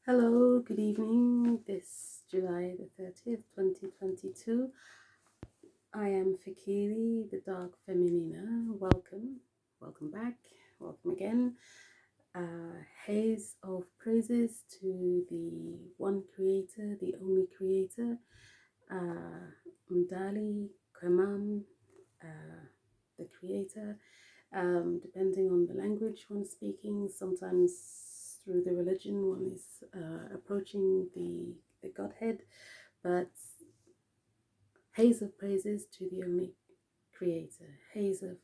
Hello, good evening. This July the 30th, 2022. I am Fikiri, the Dark Feminina. Welcome back, welcome again. Haze of praises to the one creator, the only creator. Umdali, Qemam, the creator. Depending on the language one's speaking, sometimes through the religion one is approaching the Godhead, but haze of praises to the only creator, haze of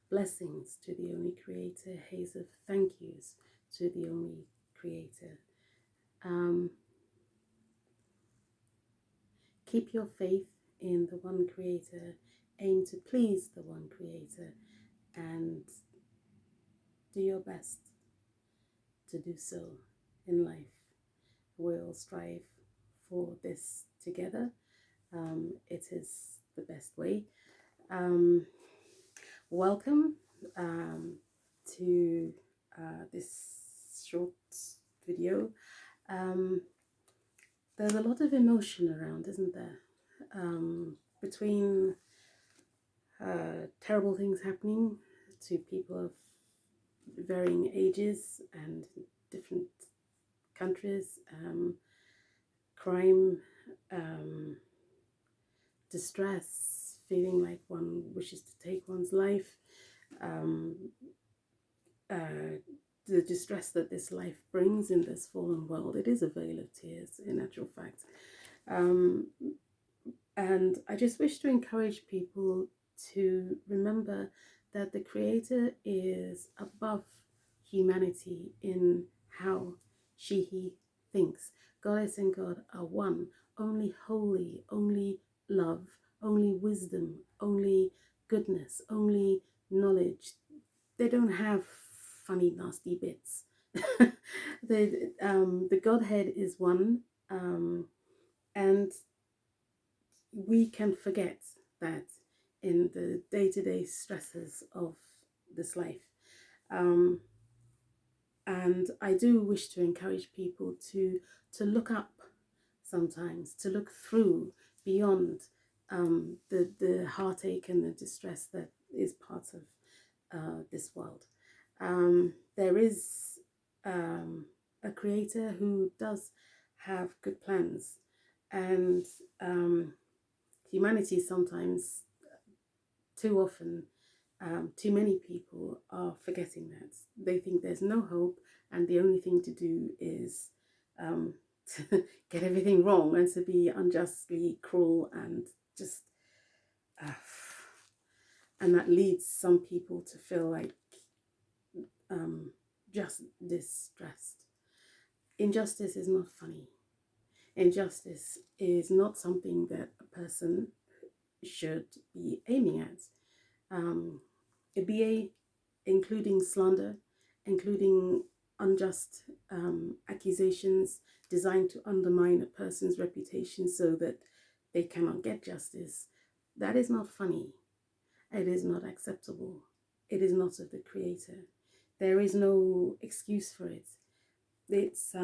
blessings to the only creator, haze of thank yous to the only creator. Keep your faith in the one creator, aim to please the one creator, and do your best to do so in life. We'll strive for this together. It is the best way. Welcome to this short video. There's a lot of emotion around, isn't there? Between terrible things happening to people of varying ages and different countries, crime, distress, feeling like one wishes to take one's life, the distress that this life brings in this fallen world. It is a veil of tears, in actual fact. And I just wish to encourage people to remember that the Creator is above humanity in how he thinks. Goddess and God are one, only holy, only love, only wisdom, only goodness, only knowledge. They don't have funny, nasty bits. The Godhead is one, and we can forget that in the day-to-day stresses of this life. And I do wish to encourage people to look up sometimes, to look through beyond the heartache and the distress that is part of this world. There is a creator who does have good plans, and humanity sometimes, too often, too many people are forgetting that. They think there's no hope, and the only thing to do is to get everything wrong and to be unjustly cruel and just and that leads some people to feel like just distressed. Injustice is not funny. Injustice is not something that a person should be aiming at. BA, including slander, including unjust accusations designed to undermine a person's reputation so that they cannot get justice. That is not funny. It is not acceptable. It is not of the Creator. There is no excuse for it. It's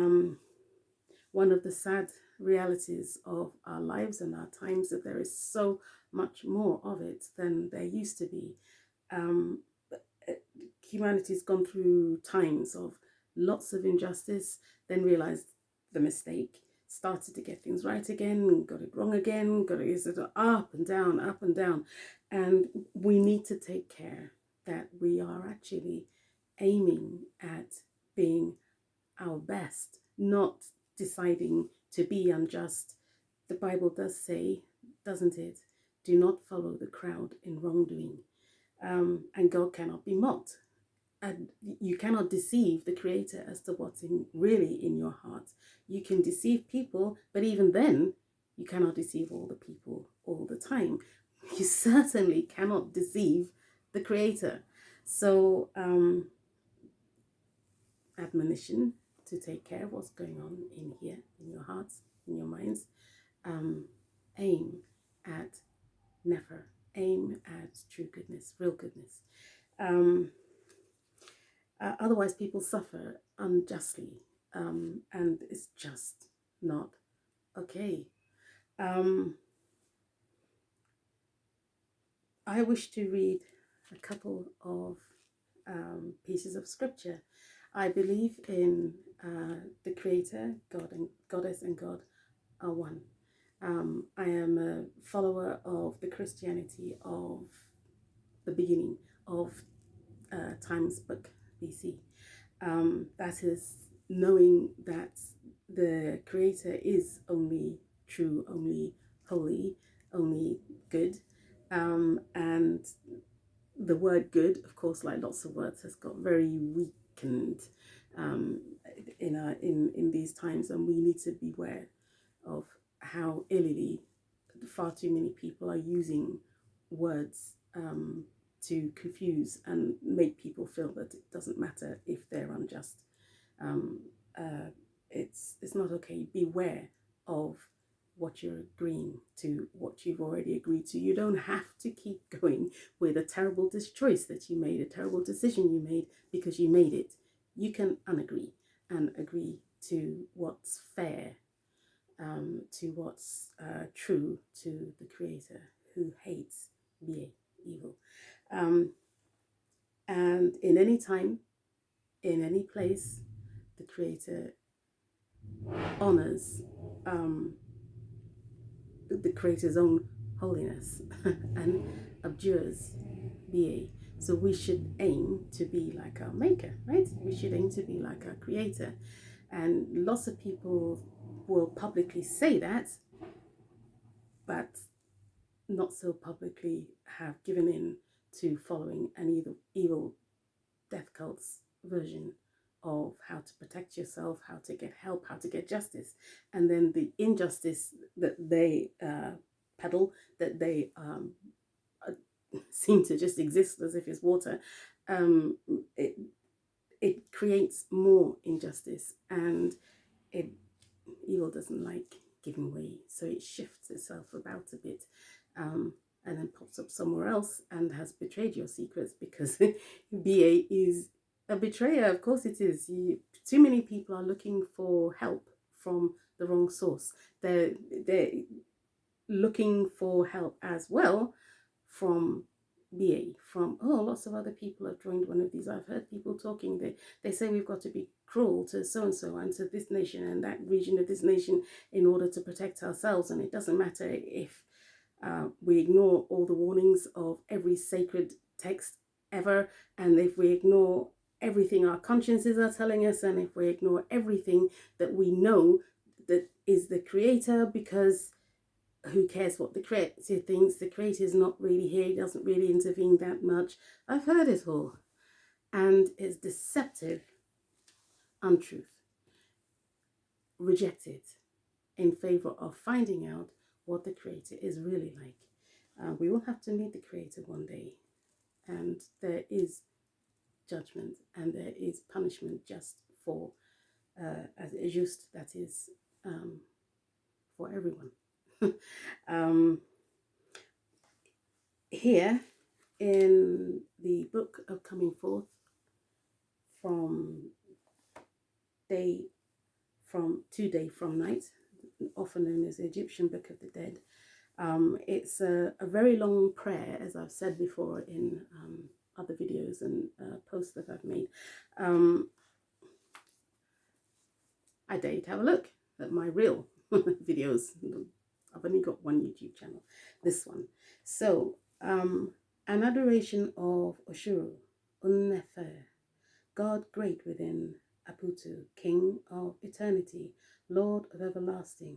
one of the sad realities of our lives and our times, that there is so much more of it than there used to be. Humanity's gone through times of lots of injustice, then realized the mistake, started to get things right again, got it wrong again, got it sort of up and down. And we need to take care that we are actually aiming at being our best, not deciding to be unjust. The Bible does say, doesn't it? Do not follow the crowd in wrongdoing. And God cannot be mocked. And you cannot deceive the Creator as to what's really in your heart. You can deceive people, but even then, you cannot deceive all the people all the time. You certainly cannot deceive the Creator. So, admonition to take care of what's going on in here, in your hearts, in your minds. Aim at Nefer. Aim at true goodness, real goodness. Otherwise, people suffer unjustly. and it's just not okay. I wish to read a couple of pieces of scripture. I believe in the Creator, God and Goddess, and God are one. I am a follower of the Christianity of the beginning of times book BC. That is knowing that the Creator is only true, only holy, only good. And the word good, of course, like lots of words, has got very weakened in these times, and we need to beware of how illly far too many people are using words to confuse and make people feel that it doesn't matter if they're unjust. It's not okay. Beware of what you're agreeing to, what you've already agreed to. You don't have to keep going with a terrible choice that you made, a terrible decision you made because you made it. You can unagree and agree to what's fair, to what's true to the Creator, who hates evil. And in any time, in any place, the Creator honors the Creator's own holiness and abjures BA. So we should aim to be like our Maker, right? We should aim to be like our Creator. And lots of people will publicly say that, but not so publicly have given in to following an evil death cult's version of how to protect yourself, how to get help, how to get justice. And then the injustice that they peddle, that they seem to just exist as if it's water, it creates more injustice, and evil doesn't like giving way, so it shifts itself about a bit, and then pops up somewhere else and has betrayed your secrets, because BA is a betrayer. Of course it is. Too many people are looking for help from the wrong source. They're looking for help as well from BA, from lots of other people have joined one of these. I've heard people talking, they say we've got to be cruel to so-and-so and to this nation and that region of this nation in order to protect ourselves, and it doesn't matter if we ignore all the warnings of every sacred text ever, and if we ignore everything our consciences are telling us, and if we ignore everything that we know that is the Creator, because who cares what the Creator thinks? The Creator is not really here. He doesn't really intervene that much. I've heard it all. And it's deceptive untruth. Reject it in favor of finding out what the Creator is really like. We will have to meet the Creator one day. And there is judgment and there is punishment just for, that is for everyone. Here in the book of Coming Forth from Day from Night, often known as the Egyptian Book of the Dead, it's a very long prayer, as I've said before in other videos and posts that I've made. I dare you to have a look at my real videos. I've only got one YouTube channel, this one. So, an adoration of Oshuru, Unnefer, God great within Aputu, King of eternity, Lord of everlasting,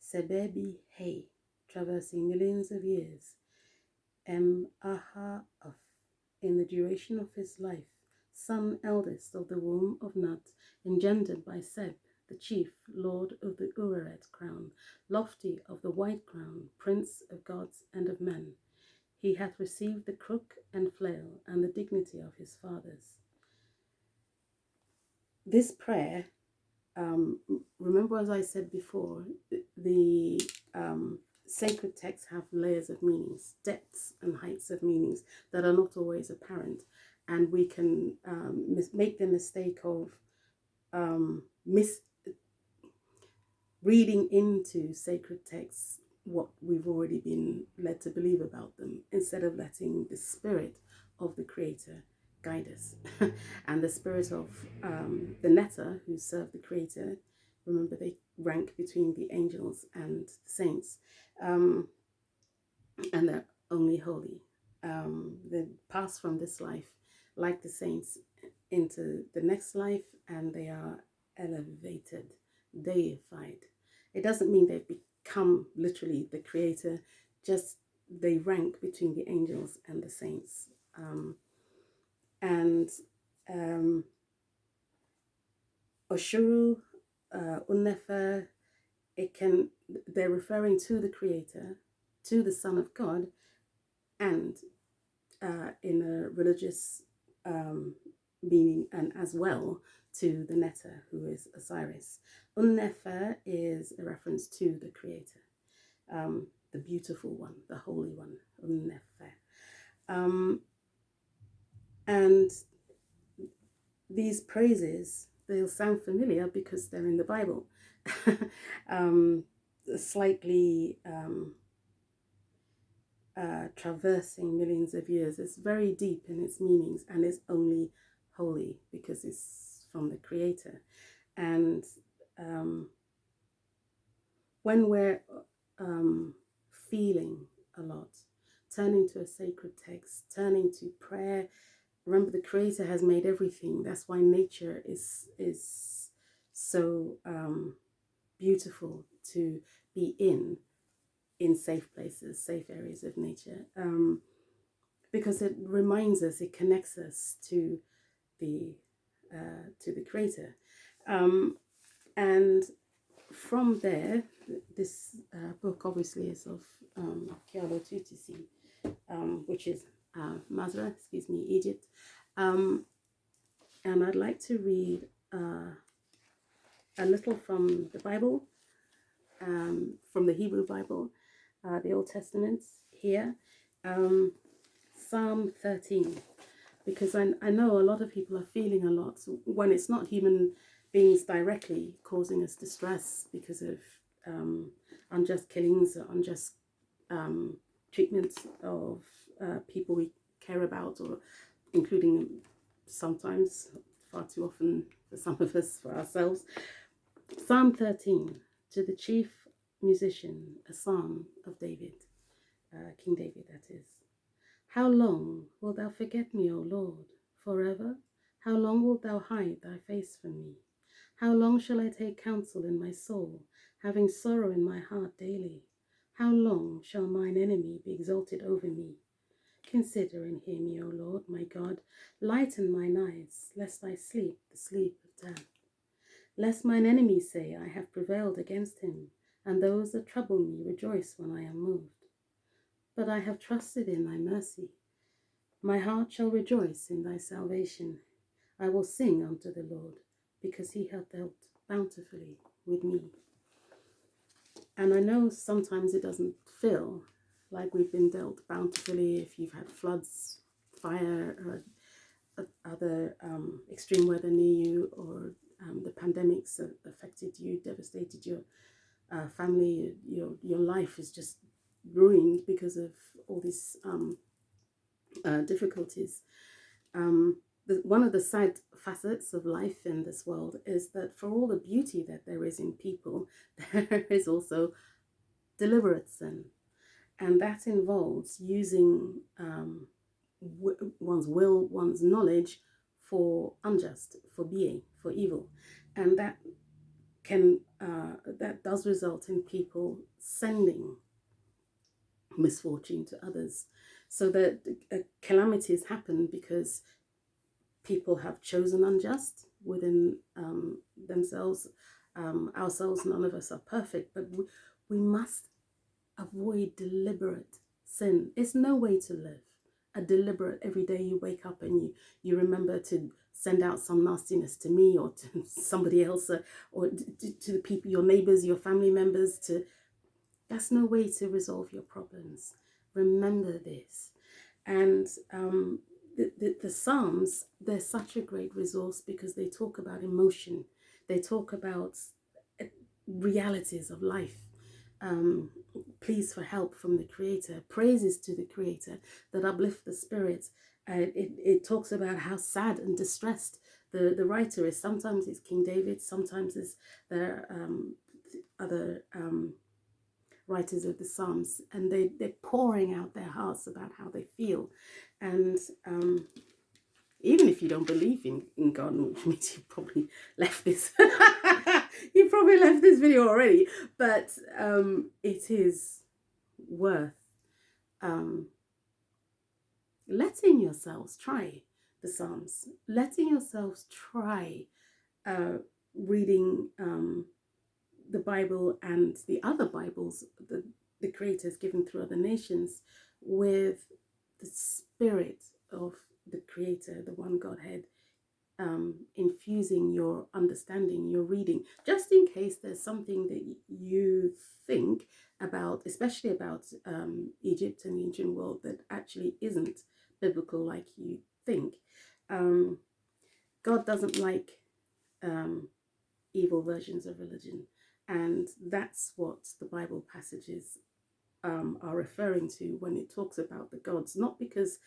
Sebebi Hey, traversing millions of years, Aha of, in the duration of his life, son eldest of the womb of Nut, engendered by Seb, the chief, lord of the Ureret crown, lofty of the white crown, prince of gods and of men. He hath received the crook and flail and the dignity of his fathers. This prayer, remember as I said before, the sacred texts have layers of meanings, depths and heights of meanings that are not always apparent, and we can make the mistake of reading into sacred texts what we've already been led to believe about them, instead of letting the spirit of the Creator guide us. And the spirit of the Netta, who serve the Creator, remember they rank between the angels and the saints, and they're only holy. They pass from this life, like the saints, into the next life, and they are elevated, deified. It doesn't mean they've become literally the Creator, just they rank between the angels and the saints. Oshuru, Unefer, they're referring to the Creator, to the Son of God, and in a religious meaning, and as well to the Netta, who is Osiris. Nefer is a reference to the Creator, the beautiful one, the holy one, Nefer. And these praises, they'll sound familiar because they're in the Bible. Slightly traversing millions of years. It's very deep in its meanings, and it's only holy because it's from the Creator. And when we're feeling a lot, turning to a sacred text, turning to prayer, remember the Creator has made everything. That's why nature is so beautiful to be in safe places, safe areas of nature, because it reminds us, it connects us to the Creator, and from there, this book obviously is of Kialo Tutisi, which is Masra, Egypt, and I'd like to read a little from the Bible, from the Hebrew Bible, the Old Testament here, Psalm 13, because I know a lot of people are feeling a lot when it's not human beings directly causing us distress because of unjust killings, or unjust treatments of people we care about, or including sometimes, far too often for some of us, for ourselves. Psalm 13, to the chief musician, a psalm of David, King David that is. How long wilt thou forget me, O Lord, forever? How long wilt thou hide thy face from me? How long shall I take counsel in my soul, having sorrow in my heart daily? How long shall mine enemy be exalted over me? Consider and hear me, O Lord, my God. Lighten mine eyes, lest I sleep the sleep of death. Lest mine enemies say, I have prevailed against him, and those that trouble me rejoice when I am moved. But I have trusted in thy mercy. My heart shall rejoice in thy salvation. I will sing unto the Lord, because he hath dealt bountifully with me. And I know sometimes it doesn't feel like we've been dealt bountifully if you've had floods, fire, or other extreme weather near you, or the pandemics that affected you, devastated your family. Your life is just ruined because of all these difficulties. One of the sad facets of life in this world is that for all the beauty that there is in people, there is also deliberate sin. And that involves using one's will, one's knowledge for unjust, for being, for evil. And that does result in people sending misfortune to others. So that calamities happen because people have chosen unjust within themselves, ourselves. None of us are perfect, but we must avoid deliberate sin. It's no way to live. A deliberate, every day you wake up and you remember to send out some nastiness to me or to somebody else, or to the people, your neighbors, your family members. That's no way to resolve your problems. Remember this. And the Psalms, they're such a great resource because they talk about emotion. They talk about realities of life. Pleas for help from the Creator, praises to the Creator that uplift the spirit. It talks about how sad and distressed the writer is. Sometimes it's King David, sometimes it's the other writers of the Psalms, and they're pouring out their hearts about how they feel. And even if you don't believe in God, which means you probably left this you probably left this video already, but it is worth letting yourselves try the Psalms, letting yourselves try reading the Bible and the other Bibles the Creator has given through other nations with the spirit of the Creator, the one Godhead, infusing your understanding, your reading, just in case there's something that you think about, especially about Egypt and the ancient world, that actually isn't biblical like you think. God doesn't like evil versions of religion, and that's what the Bible passages are referring to when it talks about the gods, not because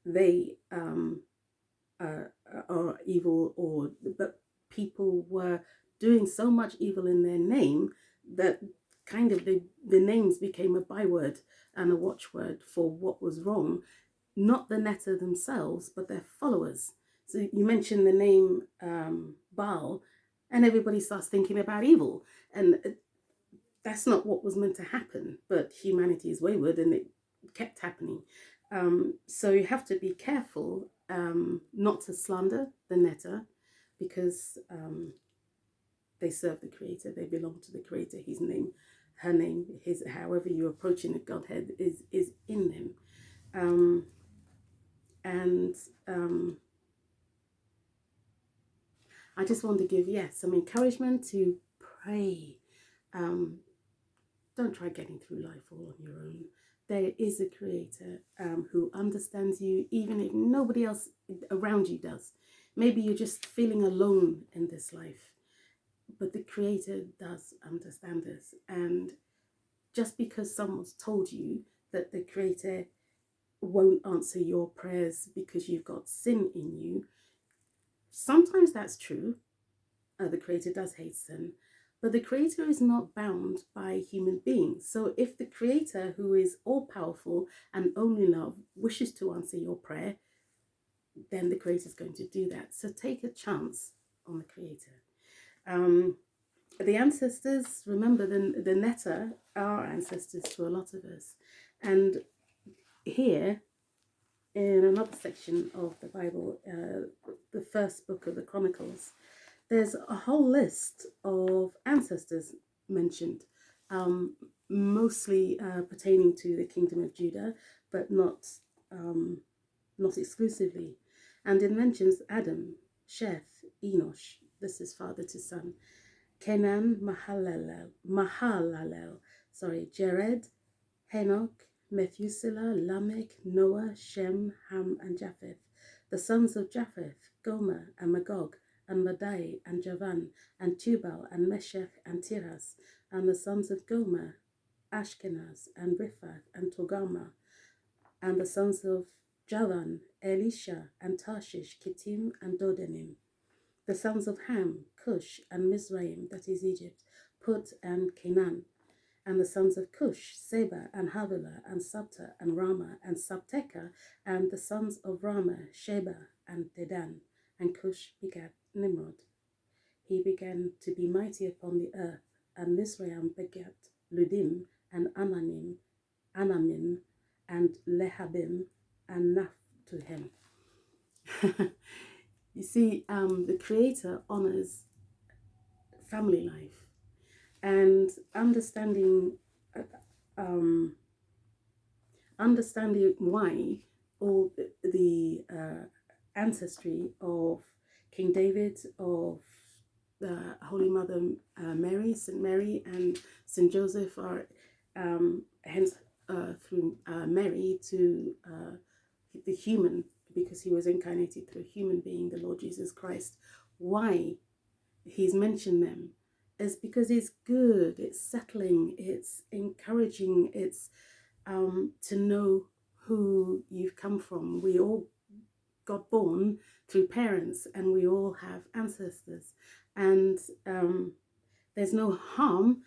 they are evil, but people were doing so much evil in their name that kind of the names became a byword and a watchword for what was wrong, not the Netta themselves, but their followers. So you mention the name Baal, and everybody starts thinking about evil, and that's not what was meant to happen, but humanity is wayward and it kept happening. So you have to be careful not to slander the Netta, because they serve the Creator, they belong to the Creator. His name, her name, his, however you're approaching the Godhead is in them. I just want to give, some encouragement to pray. Don't try getting through life all on your own. There is a Creator who understands you, even if nobody else around you does. Maybe you're just feeling alone in this life, but the Creator does understand us. And just because someone's told you that the Creator won't answer your prayers because you've got sin in you, sometimes that's true. The Creator does hate sin, but the Creator is not bound by human beings. So if the Creator, who is all-powerful and only love, wishes to answer your prayer, then the Creator is going to do that. So take a chance on the Creator. The ancestors, remember, the Netta are ancestors to a lot of us. And here, in another section of the Bible, the first book of the Chronicles, there's a whole list of ancestors mentioned, mostly pertaining to the kingdom of Judah, but not exclusively. And it mentions Adam, Sheth, Enosh, this is father to son, Kenan, Mahalalel, Jared, Henoch, Methuselah, Lamech, Noah, Shem, Ham, and Japheth. The sons of Japheth, Gomer and Magog, and Madai, and Javan, and Tubal, and Meshech, and Tiras. And the sons of Gomer, Ashkenaz, and Riphath, and Togarmah. And the sons of Javan, Elisha, and Tarshish, Kittim, and Dodanim. The sons of Ham, Cush, and Mizraim, that is Egypt, Put, and Canaan. And the sons of Cush, Seba, and Havilah, and Sabta, and Ramah, and Sabteka. And the sons of Ramah, Sheba, and Dedan. And Cush begat Nimrod. He began to be mighty upon the earth. And Mizraim begat Ludim, and Anamim, and Lehabim, and Naphtuhem. You see, the Creator honors family life, and understanding why all the ancestry of King David, of the Holy Mother Mary, St. Mary, and St. Joseph are hence through Mary to the human, because he was incarnated through a human being, the Lord Jesus Christ. Why he's mentioned them is because it's good, it's settling, it's encouraging, it's to know who you've come from. We all got born through parents, and we all have ancestors, and there's no harm.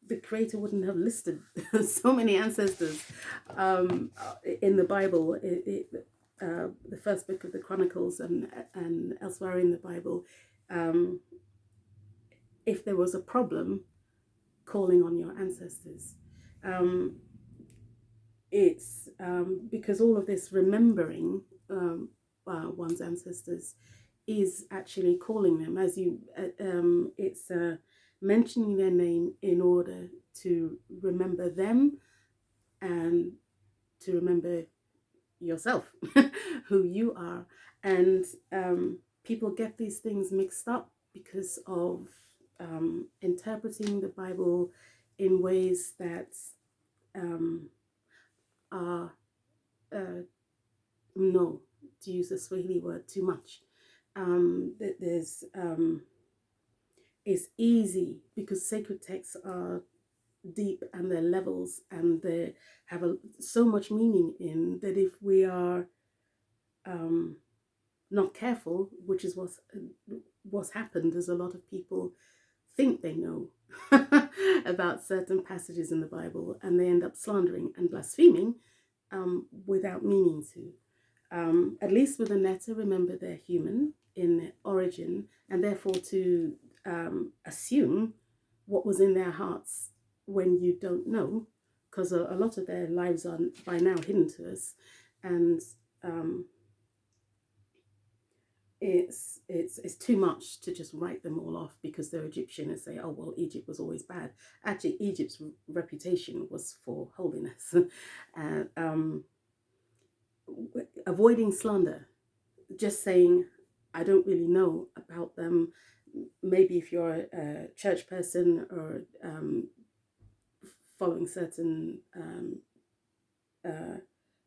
The Creator wouldn't have listed so many ancestors in the Bible. The first book of the Chronicles and elsewhere in the Bible, if there was a problem, calling on your ancestors. It's because all of this remembering one's ancestors is actually calling them, as you it's mentioning their name in order to remember them and to remember yourself, who you are. And people get these things mixed up because of interpreting the Bible in ways that are no, to use the Swahili word, too much. There's it's easy because sacred texts are deep and they're levels and they have so much meaning in that if we are not careful, which is what's happened, is a lot of people think they know about certain passages in the Bible, and they end up slandering and blaspheming without meaning to. At least with a netta, remember they're human in their origin, and therefore to assume what was in their hearts when you don't know, because a lot of their lives are by now hidden to us, and it's too much to just write them all off because they're Egyptian and say, oh well, Egypt was always bad. Actually, Egypt's reputation was for holiness. Avoiding slander, just saying I don't really know about them. Maybe if you're a church person or following certain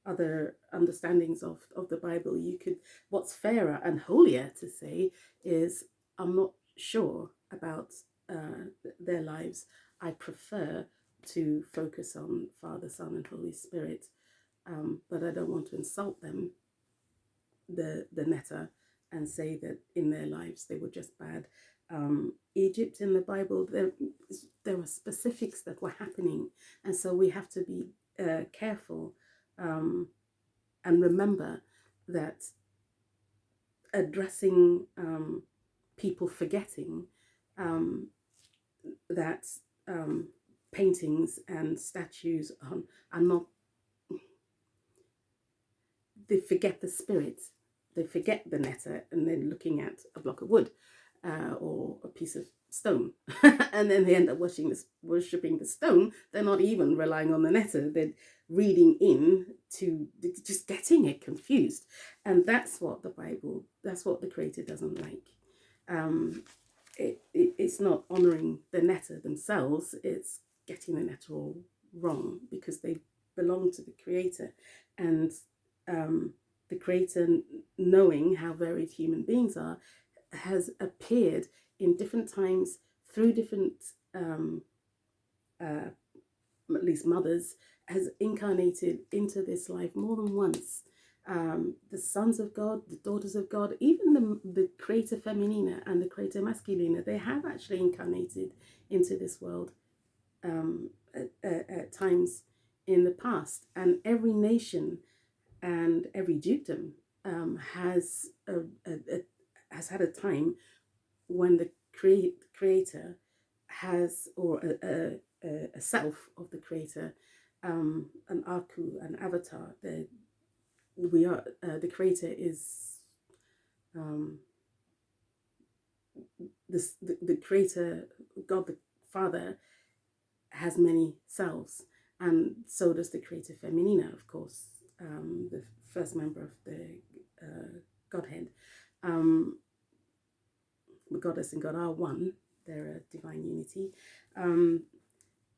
other understandings of the Bible, you could, what's fairer and holier to say is, I'm not sure about their lives. I prefer to focus on Father, Son, and Holy Spirit, but I don't want to insult them, the netta, and say that in their lives they were just bad. Egypt in the Bible, there were specifics that were happening, and so we have to be careful and remember that addressing people forgetting that paintings and statues are not, they forget the spirit, they forget the netta, and they're looking at a block of wood or a piece of stone, and then they end up worshipping the stone. They're not even relying on the netta, they're reading in to just getting it confused. And that's what the Bible, that's what the Creator doesn't like. It's not honoring the netta themselves, it's getting the netta all wrong because they belong to the Creator. And the Creator, knowing how varied human beings are, has appeared in different times through different at least mothers, has incarnated into this life more than once. The sons of God, the daughters of God, even the Creator Feminina and the Creator Masculina, they have actually incarnated into this world at times in the past. And every nation and every dukedom has had a time when the Creator has, or a self of the Creator, an Aku, an avatar. The Creator is the Creator, God the Father, has many selves, and so does the Creator Feminina, of course, the first member of the Godhead. The goddess and God are one, they're a divine unity.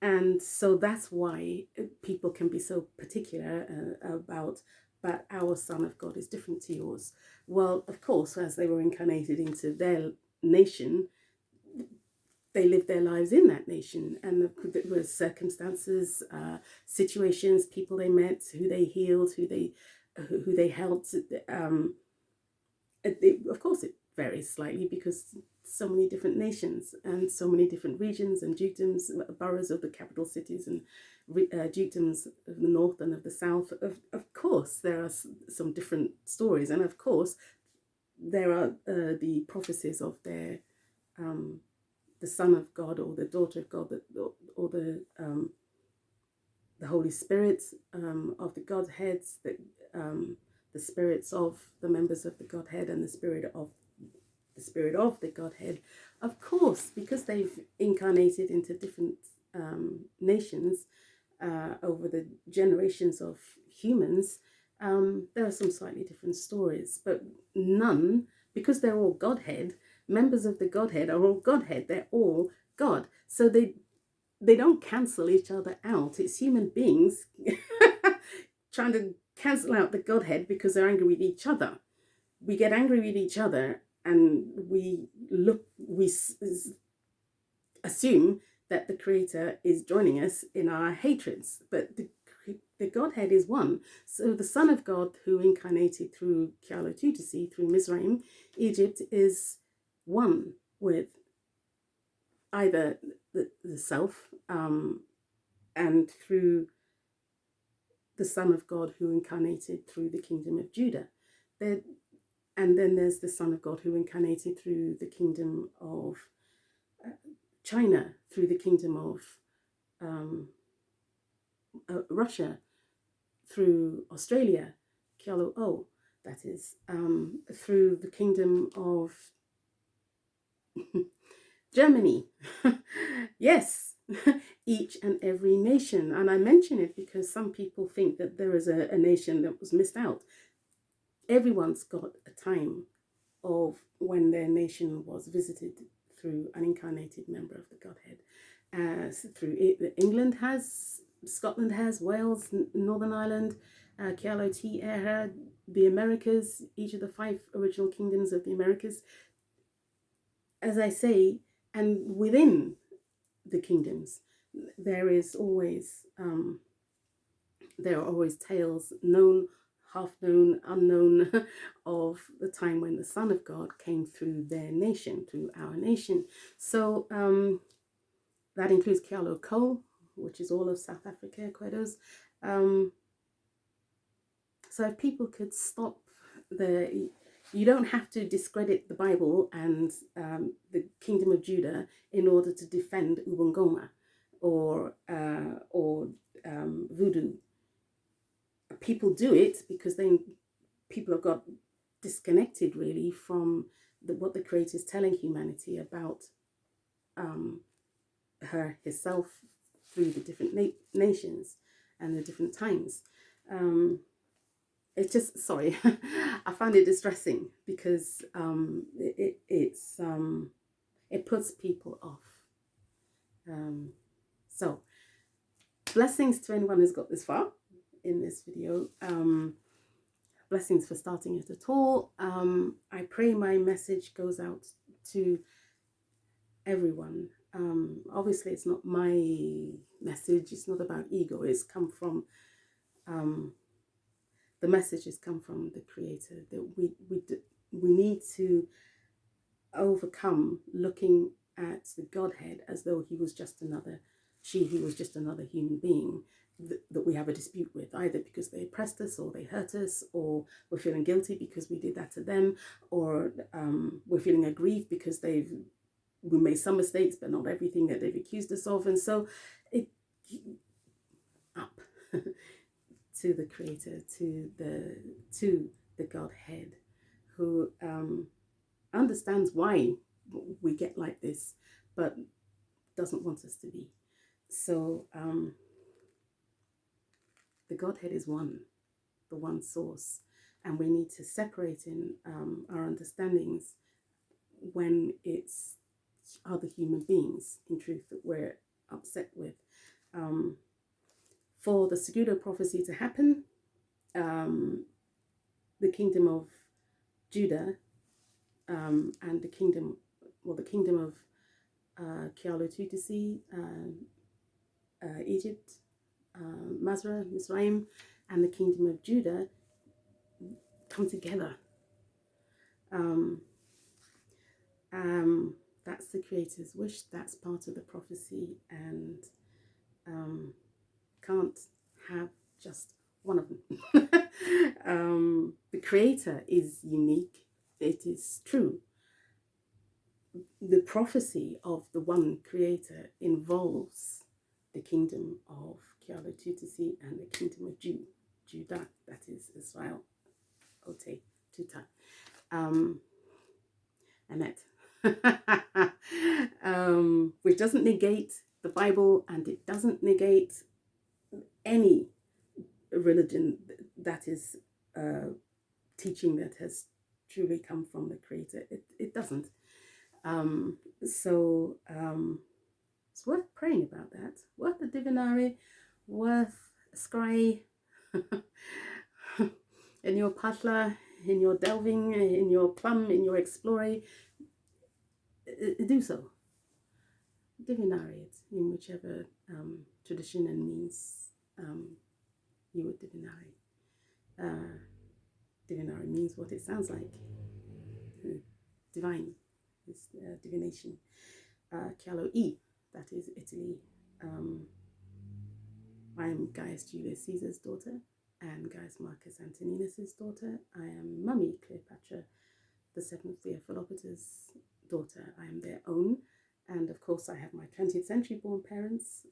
And so that's why people can be so particular about, but our Son of God is different to yours. Well, of course, as they were incarnated into their nation, they lived their lives in that nation, and there were circumstances, situations, people they met, who they healed, who they helped. Of course, it varies slightly because so many different nations and so many different regions and dukedoms, boroughs of the capital cities, and dukedoms of the north and of the south. Of course, there are some different stories, and of course, there are the prophecies of their the Son of God or the Daughter of God, or the Holy Spirit of the Godheads, the spirits of the members of the Godhead, and the spirit of the Godhead. Of course, because they've incarnated into different nations over the generations of humans, there are some slightly different stories, but none, because they're all Godhead. Members of the Godhead are all Godhead. They're all God. So they don't cancel each other out. It's human beings trying to cancel out the Godhead because they're angry with each other. We get angry with each other, and we assume that the Creator is joining us in our hatreds. But the Godhead is one. So the Son of God, who incarnated through Kialo Tutsi, through Mizraim, Egypt, is one with either the Self, and through the Son of God, who incarnated through the kingdom of Judah. And then there's the Son of God, who incarnated through the kingdom of China, through the kingdom of Russia, through Australia, Kialo O, that is, through the kingdom of Germany. Yes, each and every nation. And I mention it because some people think that there is a nation that was missed out. Everyone's got a time of when their nation was visited through an incarnated member of the Godhead. Through England has, Scotland has, Wales, Northern Ireland, Kialo T Era, the Americas, each of the 5 original kingdoms of the Americas. As I say, and within the kingdoms, there are always tales, known, half known, unknown, of the time when the Son of God came through their nation, through our nation. So that includes Kialo Ko, which is all of South Africa, Kwedos. So if people could stop you don't have to discredit the Bible and the Kingdom of Judah in order to defend Ubangoma or voodoo. People do it because people have got disconnected really from what the Creator is telling humanity about herself through the different nations and the different times. It's just, sorry, I find it distressing because it puts people off. So blessings to anyone who's got this far in this video. Blessings for starting it at all. I pray my message goes out to everyone. Obviously it's not my message, it's not about ego, it's come from the message has come from the Creator, that we need to overcome looking at the Godhead as though he was just another human being that we have a dispute with, either because they oppressed us or they hurt us, or we're feeling guilty because we did that to them, or we're feeling aggrieved because we made some mistakes but not everything that they've accused us of. And so up to the Creator, to the Godhead, who understands why we get like this, but doesn't want us to be. So the Godhead is one, the one source, and we need to separate in our understandings when it's other human beings, in truth, that we're upset with. For the pseudo prophecy to happen, the kingdom of Judah and the kingdom of Kialo Egypt, Masra, Mizraim, and the kingdom of Judah come together. That's the Creator's wish. That's part of the prophecy, and can't have just one of them. The Creator is unique. It is true. The prophecy of the one Creator involves the kingdom of Kialo Tutsi and the kingdom of Judah, that is Israel, Ote, Tuta, Amet, which doesn't negate the Bible, and it doesn't negate any religion that is teaching that has truly come from the Creator. It doesn't. So it's worth praying about that. Worth the Divinare, worth a scry in your Pahla, in your delving, in your plumb, in your exploring. Do so. Divinare it in whichever tradition and means you would divinare. Divinare means what it sounds like. Divine is divination. Kialo E, that is Italy. I am Gaius Julius Caesar's daughter and Gaius Marcus Antoninus's daughter. I am Mummy Cleopatra, the seventh Theophilopater's daughter. I am their own. And of course, I have my 20th century born parents.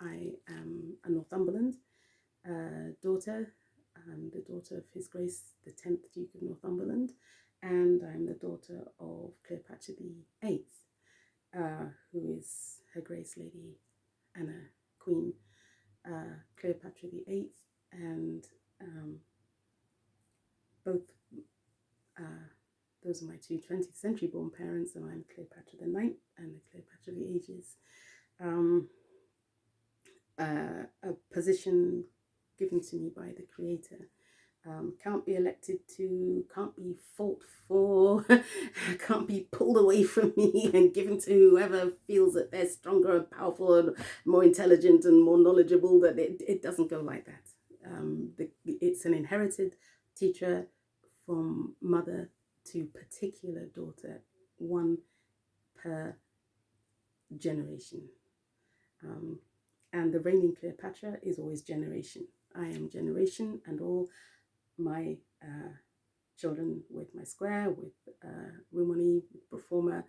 I am a Northumberland daughter. I'm the daughter of His Grace, the 10th Duke of Northumberland. And I'm the daughter of Cleopatra the 8th, who is Her Grace Lady Anna Queen Cleopatra the 8th. And both those are my two 20th century born parents, and I'm Cleopatra the 9th and the Cleopatra the Ages. A position given to me by the Creator. Can't be elected to, can't be fought for, can't be pulled away from me and given to whoever feels that they're stronger and powerful and more intelligent and more knowledgeable. That it doesn't go like that. It's an inherited teacher from mother to particular daughter, one per generation. And the reigning Cleopatra is always generation. I am generation, and all my children with my square, with Rumoni, with Performer,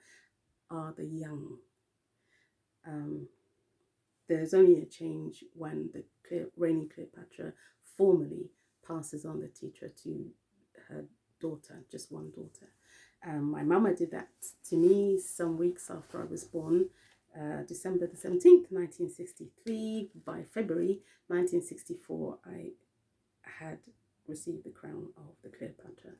are the young. There's only a change when the reigning Cleopatra formally passes on the teacher to her daughter, just one daughter. My mama did that to me some weeks after I was born, December the 17th, 1963. By February 1964, I had received the crown of the Cleopatra.